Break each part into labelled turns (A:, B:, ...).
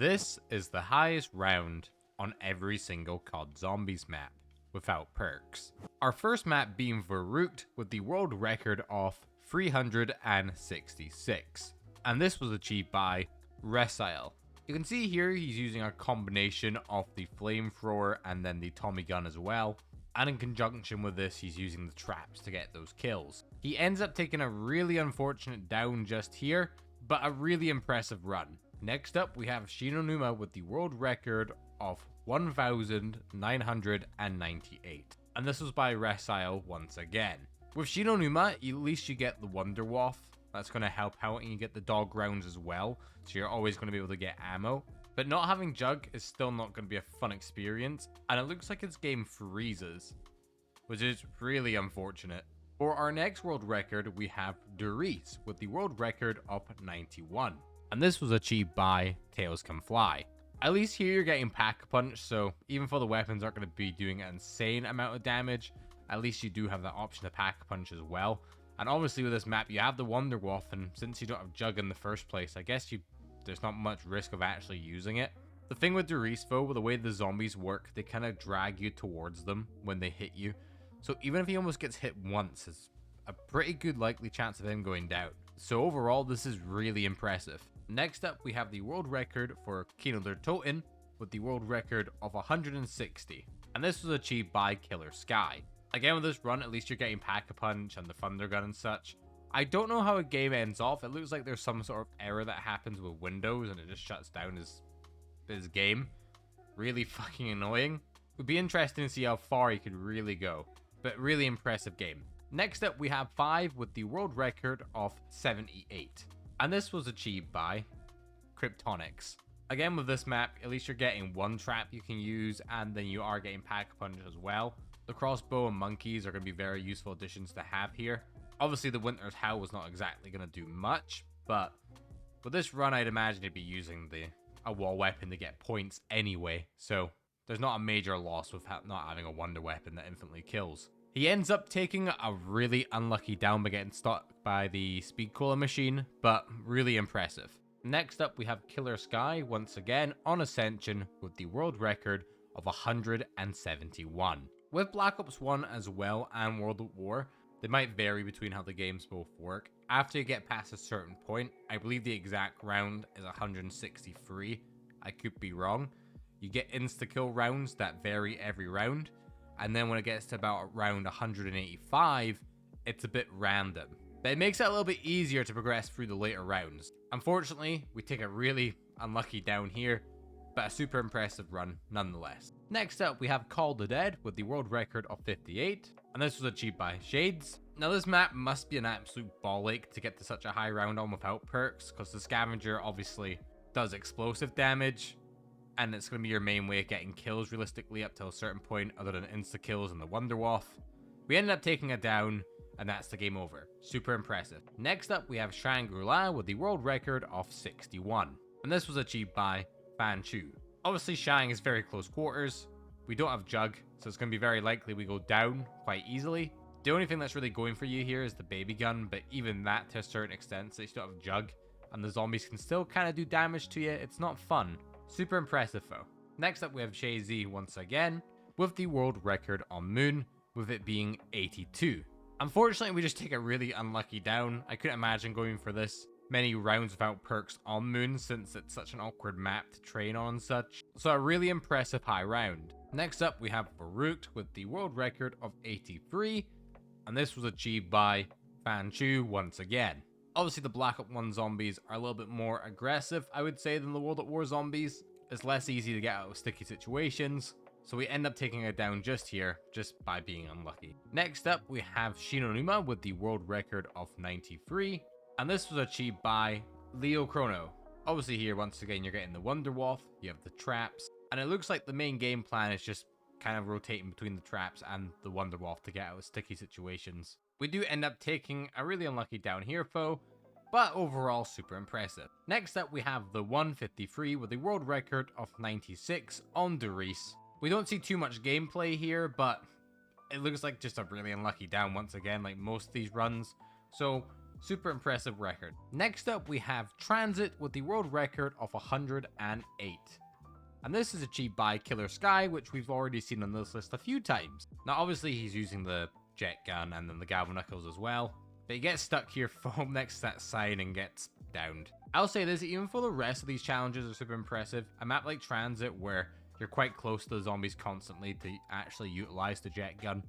A: This is the highest round on every single COD Zombies map, without perks. Our first map being Verrucht with the world record of 366, and this was achieved by Resail. You can see here he's using a combination of the flamethrower and then the Tommy gun as well, and in conjunction with this he's using the traps to get those kills. He ends up taking a really unfortunate down just here, but a really impressive run. Next up we have Shinonuma with the world record of 1,998, and this was by Resail once again. With Shinonuma, at least you get the Wonder Waff. That's going to help out, and you get the dog rounds as well, so you're always going to be able to get ammo. But not having Jug is still not going to be a fun experience, and it looks like his game freezes, which is really unfortunate. For our next world record, we have Doris with the world record of 91, and this was achieved by Tails Can Fly. At least here you're getting Pack-a-Punch, so even though the weapons aren't going to be doing an insane amount of damage, at least you do have that option to Pack-a-Punch as well. And obviously with this map, you have the Wonder Waff, and since you don't have Jug in the first place, I guess there's not much risk of actually using it. The thing with Doris though, with the way the zombies work, they kind of drag you towards them when they hit you. So even if he almost gets hit once, it's a pretty good likely chance of him going down. So overall, this is really impressive. Next up, we have the world record for Kino der Toten with the world record of 160. And this was achieved by Killer Sky. Again, with this run, at least you're getting Pack-a-Punch and the Thunder Gun and such. I don't know how a game ends off. It looks like there's some sort of error that happens with Windows and it just shuts down his game. Really fucking annoying. It would be interesting to see how far he could really go. But really impressive game. Next up, we have 5 with the world record of 78. And this was achieved by Kryptonics. Again, with this map, at least you're getting one trap you can use, and then you are getting Pack-a-Punch as well. The crossbow and monkeys are going to be very useful additions to have here. Obviously, the Winter's Howl was not exactly going to do much, but with this run, I'd imagine he'd be using a wall weapon to get points anyway, so there's not a major loss with not having a wonder weapon that infinitely kills. He ends up taking a really unlucky down by getting stuck by the speed cola machine, but really impressive. Next up, we have Killer Sky once again on Ascension with the world record of 171. With Black Ops 1 as well and World at War, they might vary between how the games both work. After you get past a certain point, I believe the exact round is 163. I could be wrong. You get insta-kill rounds that vary every round. And then when it gets to about round 185, it's a bit random. But it makes it a little bit easier to progress through the later rounds. Unfortunately, we take a really unlucky down here, but a super impressive run nonetheless. Next up, we have Call the Dead with the world record of 58, and this was achieved by Shades. Now this map must be an absolute ball ache to get to such a high round on without perks, because the Scavenger obviously does explosive damage, and it's going to be your main way of getting kills realistically up to a certain point other than insta-kills and the Wonder Waff. We ended up taking a down, and that's the game over. Super impressive. Next up, we have Shangri-La with the world record of 61, and this was achieved by Fan Chu. Obviously, Shang is very close quarters. We don't have Jug, so it's going to be very likely we go down quite easily. The only thing that's really going for you here is the baby gun, but even that to a certain extent, so you still have Jug, and the zombies can still kind of do damage to you. It's not fun. Super impressive though. Next up, we have Jay-Z once again with the world record on Moon, with it being 82. Unfortunately, we just take a really unlucky down. I couldn't imagine going for this many rounds without perks on Moon, since it's such an awkward map to train on and such. So a really impressive high round. Next up, we have Verrucht with the world record of 83, and this was achieved by Fan Chu once again. Obviously, the Black Ops 1 zombies are a little bit more aggressive, I would say, than the World at War zombies. It's less easy to get out of sticky situations, so we end up taking it down just here, just by being unlucky. Next up, we have Shinonuma with the world record of 93, and this was achieved by Leo Chrono. Obviously here, once again, you're getting the Wonder Waff, you have the traps, and it looks like the main game plan is just kind of rotating between the traps and the Wonder Waff to get out of sticky situations. We do end up taking a really unlucky down here though, but overall super impressive. Next up, we have the 153 with a world record of 96 on Doris. We don't see too much gameplay here, but it looks like just a really unlucky down once again, like most of these runs. So Super impressive record. Next up, we have Transit with the world record of 108. And this is achieved by Killer Sky, which we've already seen on this list a few times. Now, obviously, he's using the jet gun and then the Galvan Knuckles as well. But he gets stuck here foam next to that sign and gets downed. I'll say this, even for the rest of these challenges are super impressive. A map like Transit, where you're quite close to the zombies constantly to actually utilize the jet gun,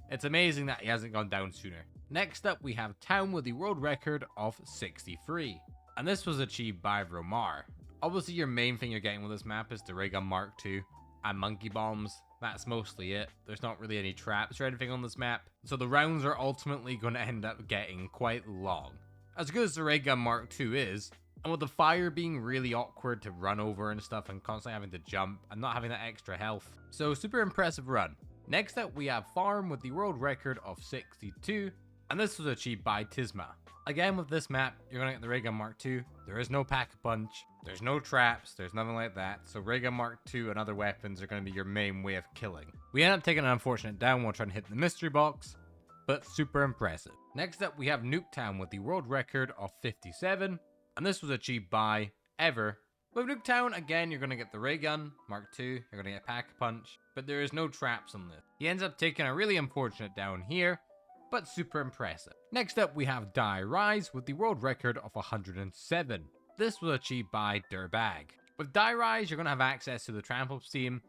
A: it's amazing that he hasn't gone down sooner. Next up, we have Town with the world record of 63. And this was achieved by Romar. Obviously, your main thing you're getting with this map is the Ray Gun Mark II and Monkey Bombs. That's mostly it. There's not really any traps or anything on this map, so the rounds are ultimately going to end up getting quite long. As good as the Ray Gun Mark II is, and with the fire being really awkward to run over and stuff and constantly having to jump and not having that extra health, so super impressive run. Next up, we have Farm with the world record of 62, and this was achieved by Tisma. Again, with this map, you're going to get the Ray Gun Mark II. There is no Pack-a-Punch. There's no traps. There's nothing like that. So Ray Gun Mark II and other weapons are going to be your main way of killing. We end up taking an unfortunate down while trying to hit the mystery box, but super impressive. Next up, we have Nuketown with the world record of 57. And this was achieved by Ever. With Nuketown, again, you're going to get the Ray Gun Mark II. You're going to get Pack-a-Punch, but there is no traps on this. He ends up taking a really unfortunate down here, but super impressive. Next up, we have Die Rise with the world record of 107. This was achieved by Dirbag. With Die Rise, you're going to have access to the Trample Steam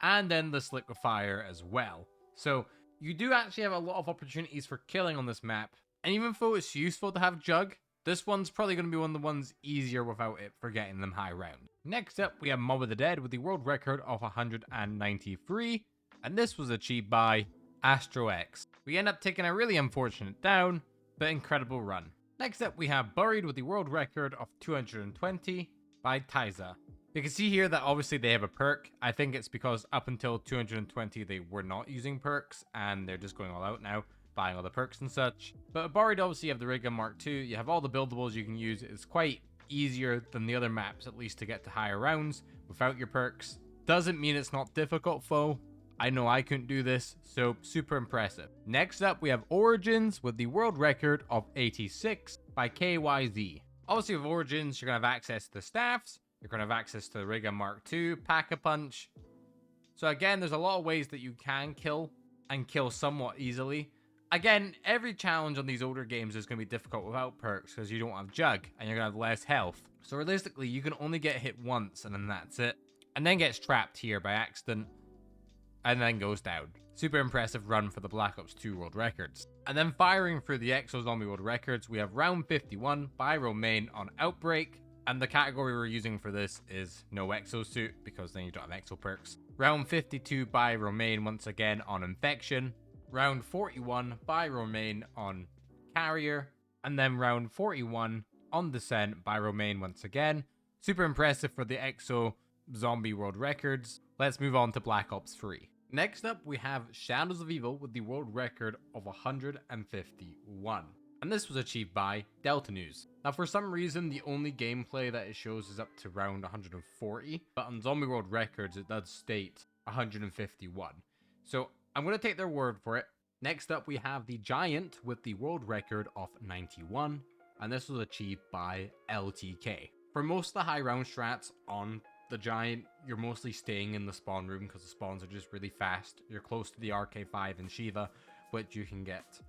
A: and then the Slick with Fire as well. So you do actually have a lot of opportunities for killing on this map. And even though it's useful to have Jug, this one's probably going to be one of the ones easier without it for getting them high round. Next up, we have Mob of the Dead with the world record of 193. And this was achieved by Astro X. We end up taking a really unfortunate down, but incredible run. Next up, we have Buried with the world record of 220 by Tyza. You can see here that obviously they have a perk. I think it's because up until 220 they were not using perks, and they're just going all out now, buying all the perks and such. But Buried, obviously you have the Ray Gun Mark II, you have all the buildables you can use. It's quite easier than the other maps, at least, to get to higher rounds without your perks. Doesn't mean it's not difficult, though. I know I couldn't do this, so super impressive. Next up, we have Origins with the world record of 86 by KYZ. Obviously, with Origins, you're going to have access to the staffs, you're going to have access to the Ray Gun Mark II, Pack-a-Punch. So again, there's a lot of ways that you can kill, and kill somewhat easily. Again, every challenge on these older games is going to be difficult without perks, because you don't have Jug, and you're going to have less health. So realistically, you can only get hit once, and then that's it. And then gets trapped here by accident, and then goes down. Super impressive run for the Black Ops 2 world records. And then firing through the Exo Zombie world records, we have round 51 by Romain on Outbreak. And the category we're using for this is no exosuit, because then you don't have exo perks. Round 52 by Romain once again on Infection. Round 41 by Romain on Carrier. And then round 41 on Descent by Romain once again. Super impressive for the Exo Zombie world records. Let's move on to Black Ops 3. Next up, we have Shadows of Evil with the world record of 151. And this was achieved by Delta News. Now, for some reason, the only gameplay that it shows is up to round 140, but on Zombie World Records, it does state 151. So I'm going to take their word for it. Next up, we have the Giant with the world record of 91, and this was achieved by LTK. For most of the high round strats on the Giant, you're mostly staying in the spawn room because the spawns are just really fast. You're close to the RK5 and Shiva, which you can get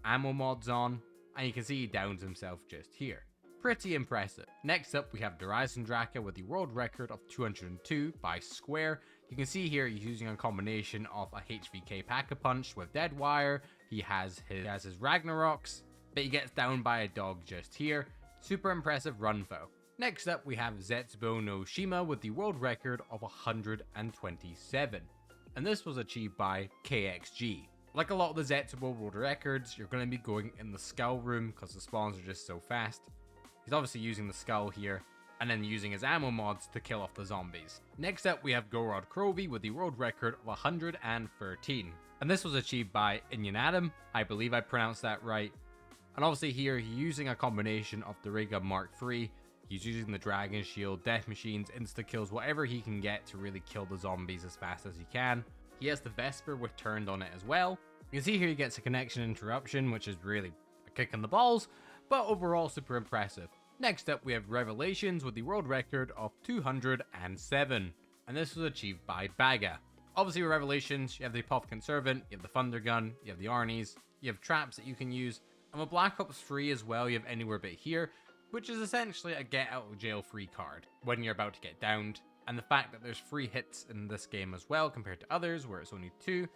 A: ammo mods on, and you can see he downs himself just here. Pretty impressive. Next up, we have Horizon Draka with the world record of 202 by Square. You can see here he's using a combination of a HVK Pack-a-Punch with Deadwire. He has his Ragnaroks, but he gets down by a dog just here. Super impressive run though. Next up, we have Zetsubo no Shima with the world record of 127. And this was achieved by KXG. Like a lot of the Zetsubo world records, you're going to be going in the skull room because the spawns are just so fast. He's obviously using the skull here, and then using his ammo mods to kill off the zombies. Next up, we have Gorod Krovi with the world record of 113. And this was achieved by Inyanadam. I believe I pronounced that right. And obviously here, he's using a combination of the Ray Gun Mark III. He's using the Dragon Shield, Death Machines, insta-kills, whatever he can get to really kill the zombies as fast as he can. He has the Vesper with turned on it as well. You can see here he gets a connection interruption, which is really a kick in the balls, but overall super impressive. Next up, we have Revelations with the world record of 207, and this was achieved by Baga. Obviously with Revelations, you have the Apothicon Servant, you have the Thunder Gun, you have the Arnie's, you have traps that you can use, and with Black Ops 3 as well, you have Anywhere But Here, which is essentially a get out of jail free card when you're about to get downed. And the fact that there's free hits in this game as well compared to others where it's only 2,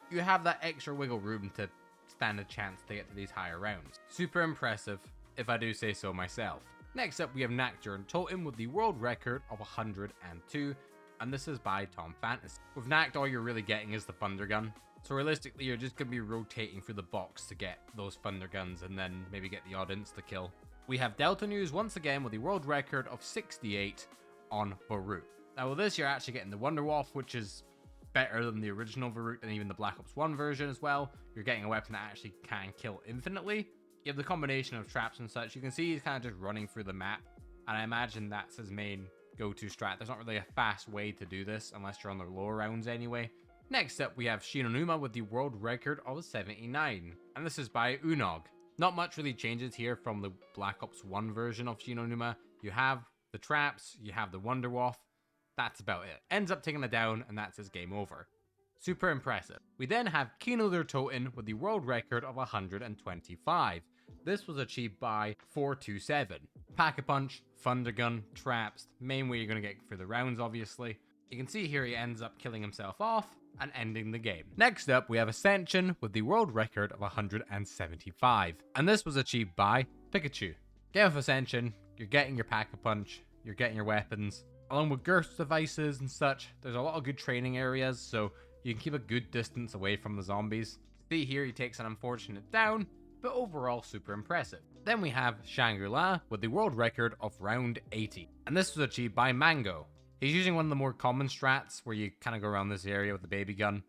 A: you have that extra wiggle room to stand a chance to get to these higher rounds. Super impressive, if I do say so myself. Next up, we have Nactor and Totem with the world record of 102, and this is by Tom Fantasy. With Nact, all you're really getting is the Thunder Gun. So realistically, you're just going to be rotating through the box to get those Thunder Guns and then maybe get the odd insta-kill. We have Delta News once again with the world record of 68 on Varut. Now with this, you're actually getting the Wonderwolf, which is better than the original Varut and even the Black Ops 1 version as well. You're getting a weapon that actually can kill infinitely. You have the combination of traps and such. You can see he's kind of just running through the map, and I imagine that's his main go-to strat. There's not really a fast way to do this unless you're on the lower rounds anyway. Next up, we have Shinonuma with the world record of 79, and this is by Unog. Not much really changes here from the Black Ops 1 version of Shinonuma. You have the traps, you have the Wonderwolf, that's about it. Ends up taking it down, and that's his game over. Super impressive. We then have Kino der Toten with the world record of 125. This was achieved by 427. Pack-a-Punch, Thunder Gun, traps, main way you're going to get through the rounds obviously. You can see here he ends up killing himself off and ending the game. Next up, we have Ascension with the world record of 175. And this was achieved by Pikachu. Game of Ascension, you're getting your Pack-a-Punch, you're getting your weapons. Along with Girth devices and such, there's a lot of good training areas, so you can keep a good distance away from the zombies. See here, he takes an unfortunate down, but overall super impressive. Then we have Shangri-La with the world record of round 80. And this was achieved by Mango. He's using one of the more common strats where you kind of go around this area with the baby gun.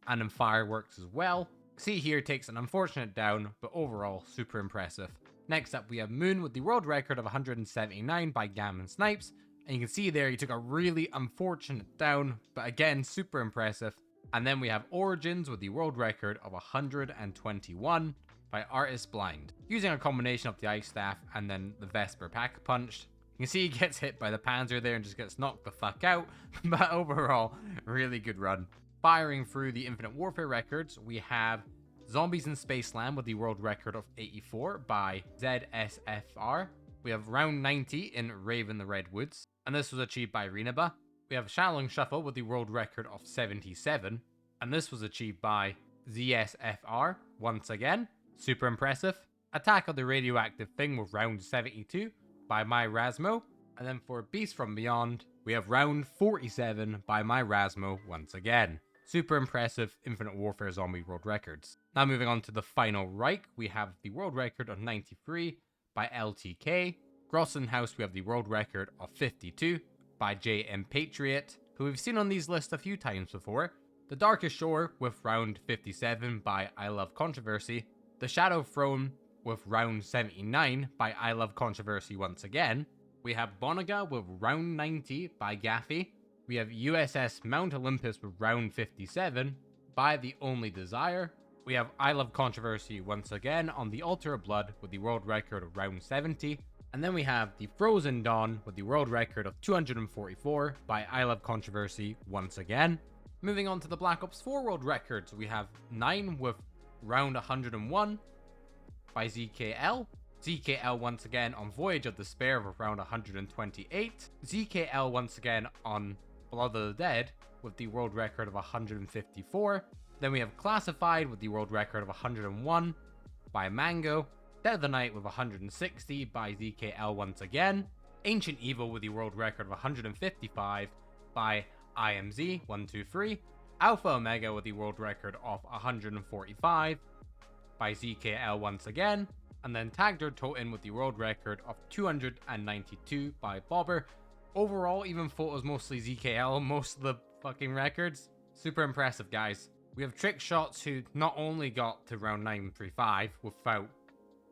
A: And then fireworks as well. See here, takes an unfortunate down, but overall super impressive. Next up, we have Moon with the world record of 179 by Gammon Snipes. And you can see there, he took a really unfortunate down, but again, super impressive. And then we have Origins with the world record of 121 by Artist Blind. Using a combination of the Ice Staff and then the Vesper Pack-a-Punched. You can see he gets hit by the Panzer there and just gets knocked the fuck out. But overall, really good run. Firing through the Infinite Warfare records, we have Zombies in Spaceland with the world record of 84 by ZSFR. We have round 90 in Raven the Redwoods, and this was achieved by Renaba. We have Shalong Shuffle with the world record of 77, and this was achieved by ZSFR once again. Super impressive. Attack of the Radioactive Thing with round 72 by My Rasmo. And then for Beast from Beyond, we have round 47 by My Rasmo once again. Super impressive Infinite Warfare Zombie world records. Now moving on to the final Reich, we have the world record of 93 by LTK. Grossenhaus, we have the world record of 52 by JM Patriot, who we've seen on these lists a few times before. The Darkest Shore with round 57 by I Love Controversy. The Shadow Throne with round 79 by I Love Controversy once again. We have Bonaga with round 90 by Gaffy. We have USS Mount Olympus with round 57 by The Only Desire. We have I Love Controversy once again on the Altar of Blood with the world record of round 70. And then we have the Frozen Dawn with the world record of 244 by I Love Controversy once again. Moving on to the Black Ops 4 world records, we have 9 with round 101 by ZKL. ZKL once again on Voyage of Despair with round 128. ZKL once again on Blood of the Dead with the world record of 154. Then we have Classified with the world record of 101 by Mango. Dead of the Night with 160 by ZKL once again. Ancient Evil with the world record of 155 by IMZ123. Alpha Omega with the world record of 145 by ZKL once again. And then Tagder Toten with the world record of 292 by Bobber. Overall, even photos mostly ZKL, most of the fucking records. Super impressive, guys. We have Trick Shots, who not only got to round 935 without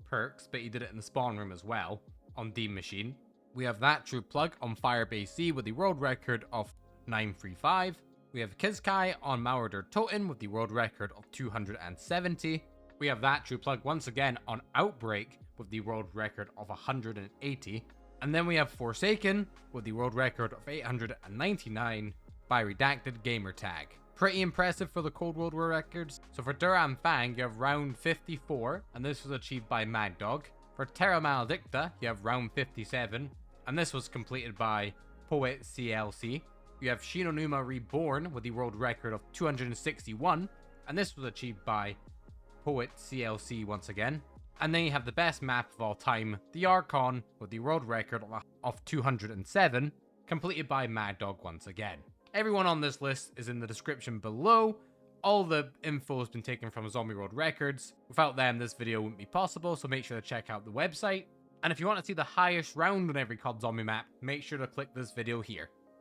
A: perks, but he did it in the spawn room as well on Dean Machine. We have That True Plug on Firebase C with the world record of 935. We have Kizkai on Mauerder Toten with the world record of 270. We have That True Plug once again on Outbreak with the world record of 180. And then we have Forsaken with the world record of 899 by Redacted Gamertag. Pretty impressive for the Cold World War records. So for Duran Fang, you have round 54, and this was achieved by Mad Dog. For Terra Maledicta, you have round 57, and this was completed by Poet CLC. You have Shinonuma Reborn with the world record of 261, and this was achieved by Poet CLC once again. And then you have the best map of all time, the Archon, with the world record of 207, completed by Mad Dog once again. Everyone on this list is in the description below. All the info has been taken from Zombie World Records. Without them, this video wouldn't be possible, so make sure to check out the website. And if you want to see the highest round on every COD Zombie map, make sure to click this video here.